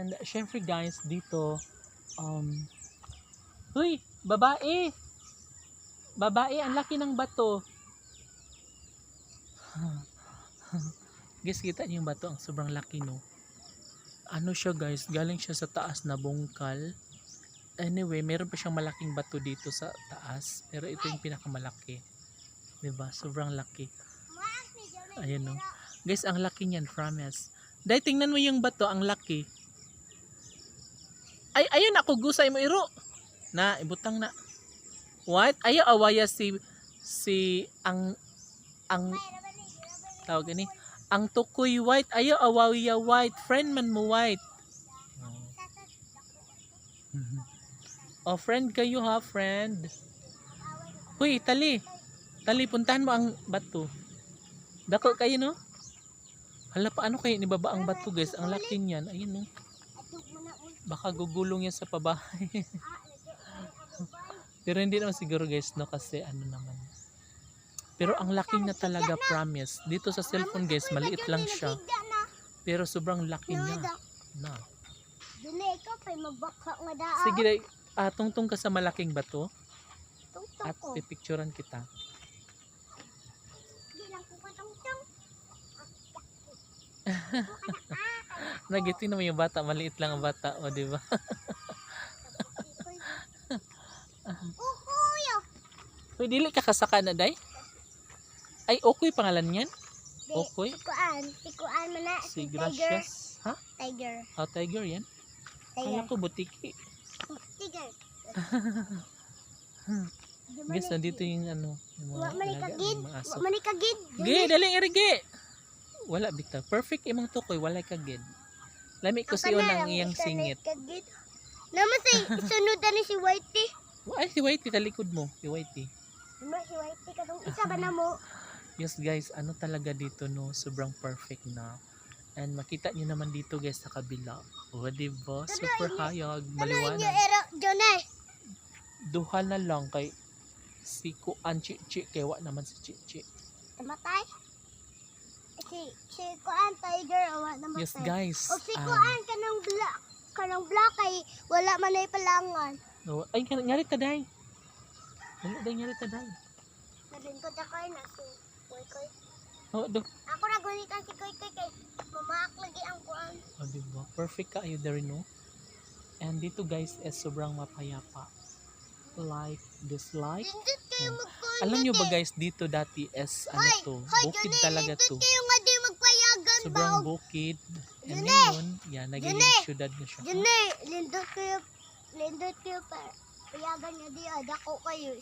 And syempre guys, dito, huy, babae! Babae, ang laki ng bato. Guys, kita niyo yung bato, ang sobrang laki, no? Ano siya guys, galing siya sa taas na bungkal. Anyway, meron pa siyang malaking bato dito sa taas, pero ito yung pinakamalaki. 'Di ba? Sobrang laki. Ayan, no. Guys, ang laki niyan, promise. Dahil tingnan mo yung bato, ang laki. Ay, ayun ako gusay mo iro. Na, ibutang na. What? Ayaw awaya ang tawag ni. Ang tukoy white, ayaw awaya white. Friend man mo white. Oh, friend kayo ha, friend. Huy, tali. Tali, puntahan mo ang bato. Dako kayo, no? Hala pa, ano kayo nibaba ang bato, guys? Ang laki niyan. Ayun, no? Baka gugulong yan sa pabahay. Pero hindi naman siguro, guys, no? Kasi ano naman. Pero ang laki na talaga, promise. Dito sa cellphone, guys, maliit lang siya. Pero sobrang laki niya. Na. Sige, tungtong ka sa malaking bato. At pipicturean kita. Nagitin naman yung bata, maliit lang ang bata, o di ba? Uy, dili ka kasaka na, day? Ay, Okoy pangalan niyan? Okoy? Tikuan mo na. Si Gracias. Ha? Tiger. Oh, tiger yan? Kala ko butiki. Tiger. Guys, nandito yung ano, yung mga Manikagid. mga aso. Manikagid. Gi, daling irigi. Wala bitaw. Perfect imong tukoy, wala kagid. Lami ko siyo ng iyang singit. Naman si sunod na ni si Whitey. Ay, si Whitey talikod mo, si Whitey. Naman si Whitey katong isa ba na mo? Yes guys, ano talaga dito, no? Sobrang perfect na. And makita niyo naman dito guys sa kabila. O, diba? Super hayag, maliwanag. Jonay. Duha na lang kay si Kuan Chichi, kaya wa naman si Chichi. Tamatay? Si Kuan Tiger o namatay. Yes guys. O si Kuan kanang black kay wala man ay palangan. No, ay, ngari ta day. Wala day ngari ta day. Nadin ko ta kay na si Koy. Oh, do. Ako ra guni ka si Koy kay mamaak lagi ang Kuan. Oh, diba? Perfect ka ayo there, no? And dito guys is sobrang mapayapa. Like, dislike. Dindot kayo magkuan. Alam nyo ba guys, dito dati is ano to, bukid talaga to. Kayo nga di magpayagan ba? Sobrang bukid. And ngayon, yan, nagiging syudad na siya. Junay, lindot kayo pa. Payagan niya di, dako kayo.